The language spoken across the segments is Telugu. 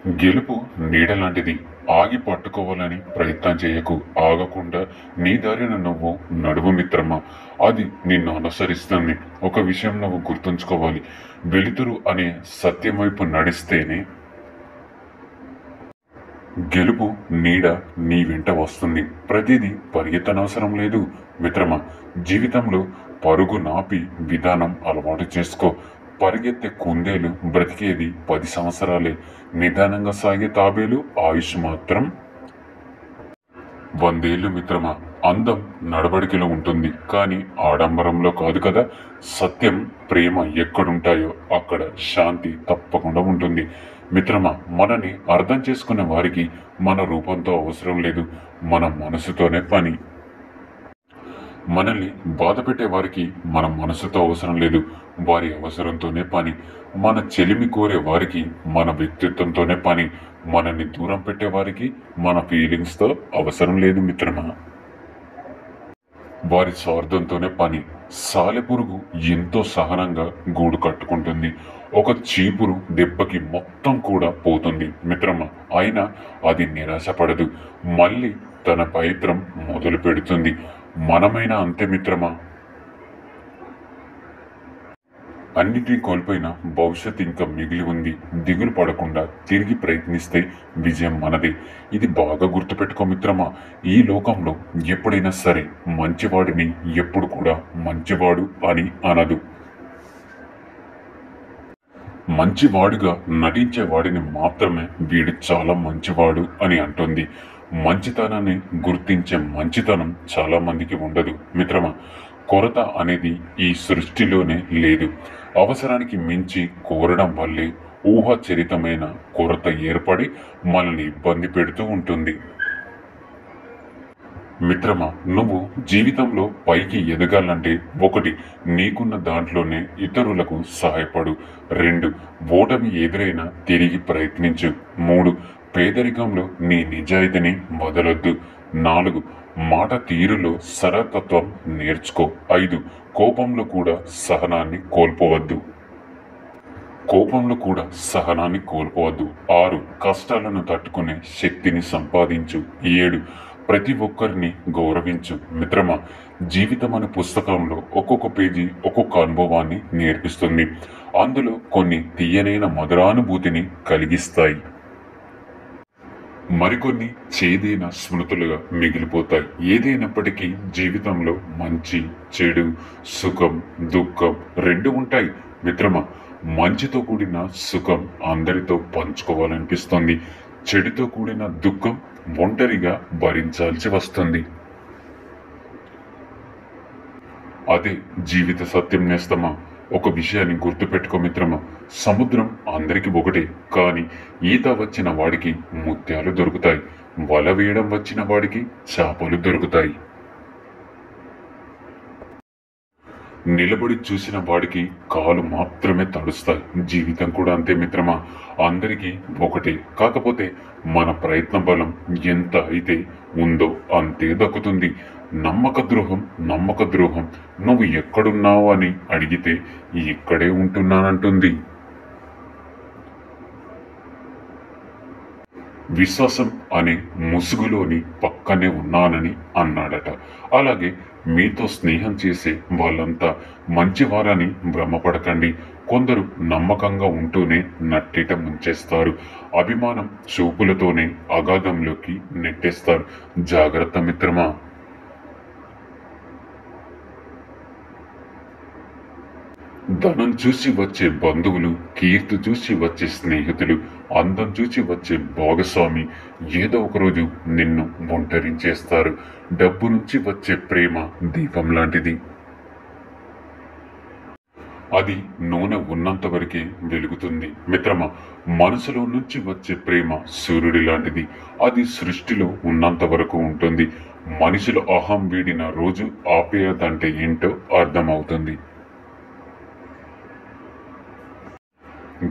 గెలుపు నీడలాంటిది. ఆగి పట్టుకోవాలని ప్రయత్నం చేయకు. ఆగకుండా నీ దారిన నువ్వు నడువు మిత్రమా. అది నిన్ను అనుసరిస్తుంది. ఒక విషయం నువ్వు గుర్తుంచుకోవాలి. వెలుతురు అనే సత్యం వైపు నడిస్తేనే గెలుపు నీడ నీ వెంట వస్తుంది. ప్రతిదీ పరిగెత్తనవసరం లేదు మిత్రమా. జీవితంలో పరుగు నాపి విధానం అలవాటు చేసుకో. పరిగెత్తే కుందేలు బ్రతికేది 10 సంవత్సరాలే. నిదానంగా సాగే తాబేలు ఆయుష్ మాత్రం 100 ఏళ్ళు మిత్రమా. అందం నడవడికలో ఉంటుంది, కానీ ఆడంబరంలో కాదు కదా. సత్యం, ప్రేమ ఎక్కడుంటాయో అక్కడ శాంతి తప్పకుండా ఉంటుంది మిత్రమా. మనని అర్థం చేసుకునే వారికి మన రూపంతో అవసరం లేదు, మన మనసుతోనే పని. మనల్ని బాధ పెట్టే వారికి మన మనసుతో అవసరం లేదు, వారి అవసరంతోనే పని. మన చెలిమి కోరే వారికి మన వ్యక్తిత్వంతోనే పని. మనల్ని దూరం పెట్టే వారికి మన ఫీలింగ్స్తో అవసరం లేదు మిత్రమా. వారి స్వార్థంతోనే పని. సాలెపురుగు ఎంతో సహనంగా గూడు కట్టుకుంటుంది. ఒక చీపురు దెబ్బకి మొత్తం కూడా పోతుంది మిత్రమా. అయినా అది నిరాశపడదు, మళ్ళీ తన ప్రయత్నం మొదలు పెడుతుంది. మనమైనా అంతే మిత్రమా. అన్నిటినీ కోల్పోయిన భవిష్యత్ ఇంకా మిగిలి ఉంది. దిగులు పడకుండా తిరిగి ప్రయత్నిస్తే విజయం మనదే. ఇది బాగా గుర్తుపెట్టుకో మిత్రమా. ఈ లోకంలో ఎప్పుడైనా సరే మంచివాడిని ఎప్పుడు కూడా మంచివాడు అని అనదు. మంచివాడుగా నటించే వాడిని మాత్రమే వీడు చాలా మంచివాడు అని అంటుంది. మంచితనాన్ని గుర్తించే మంచితనం చాలా మందికి ఉండదు మిత్రమా. కొరత అనేది ఈ సృష్టిలోనే లేదు. అవసరానికి మించి కోరడం వల్లే ఊహాచరితమైన కొరత ఏర్పడి మనల్ని ఇబ్బంది పెడుతూ ఉంటుంది. మిత్రమా, నువ్వు జీవితంలో పైకి ఎదగాలంటే 1, నీకున్న దాంట్లోనే ఇతరులకు సహాయపడు. 2, ఓటమి ఎదురైనా తిరిగి ప్రయత్నించు. 3, పేదరికంలో నీ నిజాయితీని వదలొద్దు. 4, మాట తీరులో సరళతత్వం నేర్చుకో. 5, కోపంలో కూడా సహనాన్ని కోల్పోవద్దు. 6, కష్టాలను తట్టుకునే శక్తిని సంపాదించు. 7, ప్రతి ఒక్కరిని గౌరవించు మిత్రమా. జీవితం అనే పుస్తకంలో ఒక్కొక్క పేజీ ఒక్కొక్క అనుభవాన్ని నేర్పిస్తుంది. అందులో కొన్ని తీయనైన మధురానుభూతిని కలిగిస్తాయి, మరికొన్ని చేదైన స్మృతులుగా మిగిలిపోతాయి. ఏదైనప్పటికీ జీవితంలో మంచి, చెడు, సుఖం, దుఃఖం 2 ఉంటాయి మిత్రమా. మంచితో కూడిన సుఖం అందరితో పంచుకోవాలనిపిస్తుంది. చెడుతో కూడిన దుఃఖం ఒంటరిగా భరించాల్సి వస్తుంది. అదే జీవిత సత్యం నేస్తమా. ఒక విషయాన్ని గుర్తుపెట్టుకో మిత్రమా. సముద్రం అందరికి ఒకటే, కానీ ఈత వచ్చిన వాడికి ముత్యాలు దొరుకుతాయి, వల వేయడం వచ్చిన వాడికి చేపలు దొరుకుతాయి. నిలబడి చూసిన వాడికి కాలు మాత్రమే తడుస్తాయి. జీవితం కూడా అంతే మిత్రమా. అందరికీ ఒకటే, కాకపోతే మన ప్రయత్న బలం ఎంత అయితే ఉందో అంతే దక్కుతుంది. నమ్మక ద్రోహం నువ్వు ఎక్కడున్నావు అని అడిగితే ఇక్కడే ఉంటున్నానంటుంది. విశ్వాసం అనే ముసుగులోని పక్కనే ఉన్నానని అన్నాడట. అలాగే మీతో స్నేహం చేసే వాళ్ళంతా మంచివారని భ్రమపడకండి. కొందరు నమ్మకంగా ఉంటూనే నట్టిట ముంచేస్తారు. అభిమానం చూపులతోనే అగాధంలోకి నెట్టేస్తారు. జాగ్రత్త మిత్రమా. ధనం చూసి వచ్చే బంధువులు, కీర్తి చూసి వచ్చే స్నేహితులు, అందం చూసి వచ్చే భాగస్వామి ఏదో ఒకరోజు నిన్ను ఒంటరించేస్తారు. డబ్బు నుంచి వచ్చే ప్రేమ దీపం లాంటిది. అది నూనె ఉన్నంత వరకే వెలుగుతుంది మిత్రమా. మనసులో నుంచి వచ్చే ప్రేమ సూర్యుడి లాంటిది. అది సృష్టిలో ఉన్నంత వరకు ఉంటుంది. మనుషుల అహం వీడిన రోజు ఆప్యాయత అంటే ఏంటో అర్థమవుతుంది.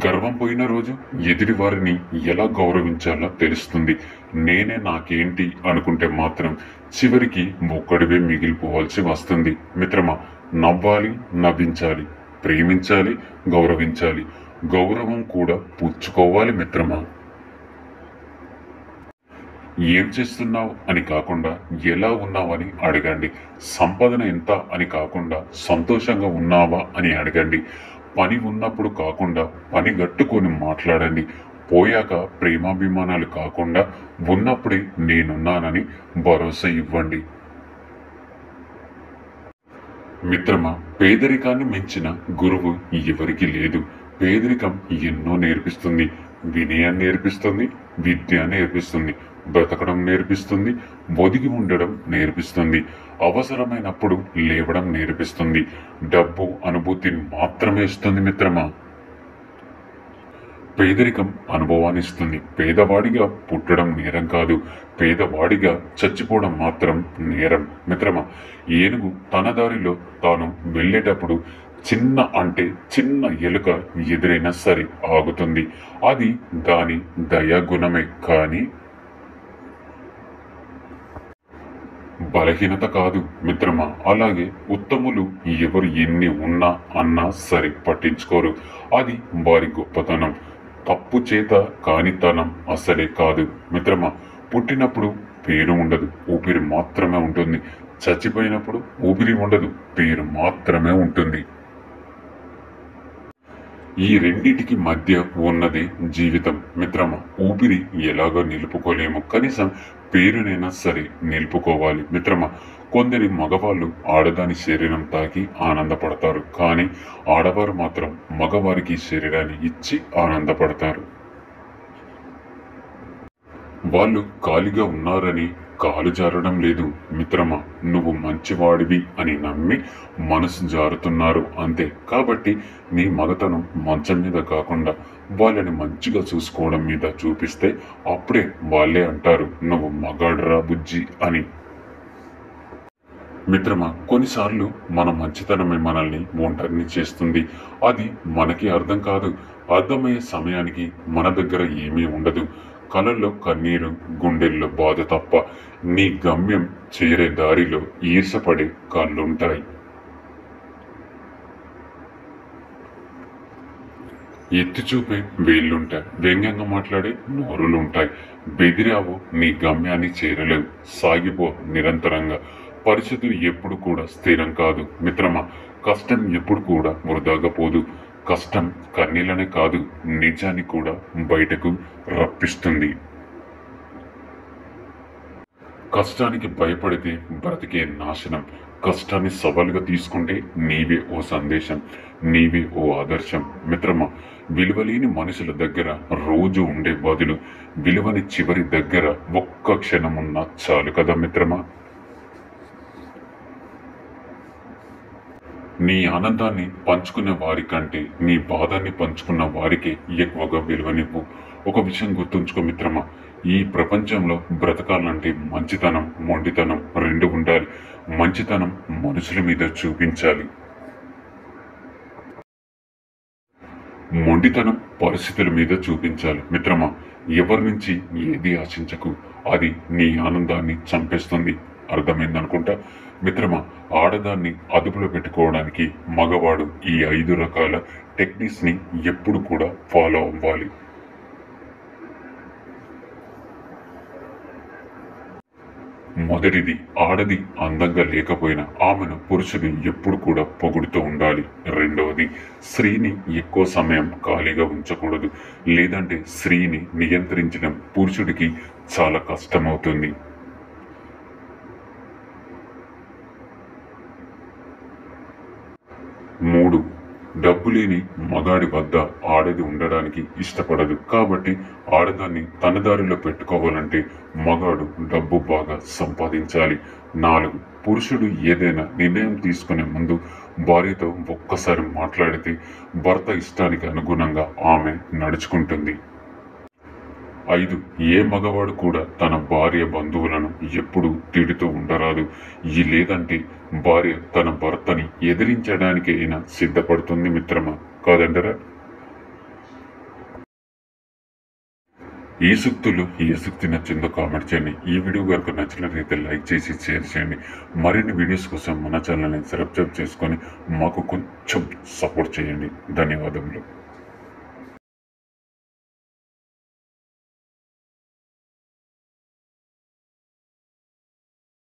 గర్వం పోయిన రోజు ఎదుటి వారిని ఎలా గౌరవించాలో తెలుస్తుంది. నేనే నాకేంటి అనుకుంటే మాత్రం చివరికి ఒక్కడివే మిగిలిపోవాల్సి వస్తుంది మిత్రమా. నవ్వాలి, నవ్వించాలి, ప్రేమించాలి, గౌరవించాలి. గౌరవం కూడా పుచ్చుకోవాలి మిత్రమా. ఏం చేస్తున్నావు అని కాకుండా ఎలా ఉన్నావు అని అడగండి. సంపాదన ఎంత అని కాకుండా సంతోషంగా ఉన్నావా అని అడగండి. పని ఉన్నప్పుడు కాకుండా పని గట్టుకొని మాట్లాడండి. పోయాక ప్రేమాభిమానాలు కాకుండా ఉన్నప్పుడే నేనున్నానని భరోసా ఇవ్వండి. మిత్రమా, పేదరికాన్ని మించిన గురువు ఎవరికి లేదు. పేదరికం ఎన్నో నేర్పిస్తుంది. వినయాన్ని నేర్పిస్తుంది, విద్య నేర్పిస్తుంది, బ్రతకడం నేర్పిస్తుంది, ఒదిగి ఉండడం నేర్పిస్తుంది, అవసరమైనప్పుడు లేవడం నేర్పిస్తుంది. డబ్బు అనుభూతిని మాత్రమే ఇస్తుంది మిత్రమా. పేదరికం అనుభవాన్ని ఇస్తుంది. పేదవాడిగా పుట్టడం నేరం కాదు, పేదవాడిగా చచ్చిపోవడం మాత్రం నేరం మిత్రమా. ఏనుగు తన దారిలో తాను వెళ్ళేటప్పుడు చిన్న ఎలుక ఎదురైనా సరే ఆగుతుంది. అది దాని దయాగుణమే కానీ బలహీనత కాదు మిత్రమా. అలాగే ఉత్తములు ఎవరు ఎన్ని ఉన్నా అన్నా సరే పట్టించుకోరు. అది వారి గొప్పతనం. తప్పు చేత కానితనం అసలే కాదు మిత్రమా. పుట్టినప్పుడు పేరు ఉండదు, ఊపిరి మాత్రమే ఉంటుంది. చచ్చిపోయినప్పుడు ఊపిరి ఉండదు, పేరు మాత్రమే ఉంటుంది. ఈ రెండిటికి మధ్య ఉన్నది జీవితం మిత్రమా. ఊపిరి ఎలాగో నిలుపుకోలేము, కనీసం పేరునైనా సరే నిలుపుకోవాలి మిత్రమా. కొందరి మగవాళ్ళు ఆడదాని శరీరం తాకి ఆనందపడతారు, కానీ ఆడవారు మాత్రం మగవారికి శరీరాన్ని ఇచ్చి ఆనందపడతారు. వాళ్ళు ఖాళీగా ఉన్నారని కాలు జారడం లేదు మిత్రమా. నువ్వు మంచివాడివి అని నమ్మి మనసు జారుతున్నారు అంతే. కాబట్టి నీ మగతనం మంచం మీద కాకుండా వాళ్ళని మంచిగా చూసుకోవడం మీద చూపిస్తే అప్పుడే వాళ్ళే అంటారు నువ్వు మగాడ్రా బుజ్జి అని. మిత్రమా, కొన్నిసార్లు మన మంచితనమే మనల్ని ఒంటరిని చేస్తుంది. అది మనకి అర్థం కాదు. అర్థమయ్యే సమయానికి మన దగ్గర ఏమీ ఉండదు. కళ్ళల్లో కన్నీరు, గుండెల్లో బాధ తప్ప నీ గమ్యం చేరే దారిలో ఈర్షపడే కళ్ళుంటాయి. ఎత్తి చూపే వేళ్ళుంటాయి, వ్యంగ్యంగా మాట్లాడే నోరులుంటాయి. బెదిరావు నీ గమ్యాన్ని చేరలేవు. సాగిపో నిరంతరంగా. పరిస్థితులు ఎప్పుడు కూడా స్థిరం కాదు మిత్రమా. కష్టం ఎప్పుడు కూడా వృధాగా పోదు. కష్టం కన్నీళ్ళనే కాదు, నిజాన్ని కూడా బయటకు రప్పిస్తుంది. కష్టానికి భయపడితే బ్రతికే నాశనం. కష్టాన్ని సవాలుగా తీసుకుంటే నీవే ఓ సందేశం, నీవే ఓ ఆదర్శం మిత్రమా. విలువలేని మనుషుల దగ్గర రోజు ఉండే బదులు విలువని చివరి దగ్గర ఒక్క క్షణమున్నా చాలు కదా మిత్రమా. నీ ఆనందాన్ని పంచుకున్న వారికంటే నీ బాధాన్ని పంచుకున్న వారికే ఎక్కువగా విలువనివ్వు. ఒక విషయం గుర్తుంచుకో మిత్రమా, ఈ ప్రపంచంలో బ్రతకాలంటే మంచితనం, మొండితనం రెండు ఉండాలి. మంచితనం మనుషుల మీద చూపించాలి, మొండితనం పరిస్థితుల మీద చూపించాలి మిత్రమా. ఎవరి నుంచి ఏది ఆశించకు, అది నీ ఆనందాన్ని చంపేస్తుంది. అర్థమైందనుకుంటా మిత్రమా. ఆడదాన్ని అదుపులో పెట్టుకోవడానికి మగవాడు ఈ 5 రకాల టెక్నిక్స్ ని ఎప్పుడు కూడా ఫాలో అవ్వాలి. మొదటిది, ఆడది అందంగా లేకపోయినా ఆమెను పురుషుడు ఎప్పుడు కూడా పొగుడుతూ ఉండాలి. రెండవది, స్త్రీని ఎక్కువ సమయం ఖాళీగా ఉంచకూడదు. లేదంటే స్త్రీని నియంత్రించడం పురుషుడికి చాలా కష్టమవుతుంది. 3, డబ్బు లేని మగాడి వద్ద ఆడది ఉండడానికి ఇష్టపడదు. కాబట్టి ఆడదాన్ని తన దారిలో పెట్టుకోవాలంటే మగాడు డబ్బు బాగా సంపాదించాలి. 4, పురుషుడు ఏదైనా నిర్ణయం తీసుకునే ముందు భార్యతో ఒక్కసారి మాట్లాడితే భర్త ఇష్టానికి అనుగుణంగా ఆమె నడుచుకుంటుంది. 5, ఏ మగవాడు కూడా తన భార్య బంధువులను ఎప్పుడు తిడుతూ ఉండరాదు. లేదంటే భార్య తన భర్తని ఎదిరించడానికి అయినా సిద్ధపడుతుంది మిత్రమా, కాదంటారా? ఈ సూక్తులు ఏ సూక్తి నచ్చిందో కామెంట్ చేయండి. ఈ వీడియో కనుక నచ్చినట్లయితే లైక్ చేసి షేర్ చేయండి. మరిన్ని వీడియోస్ కోసం మన ఛానల్ని సబ్స్క్రైబ్ చేసుకొని మాకు కొంచెం సపోర్ట్ చేయండి. ధన్యవాదములు.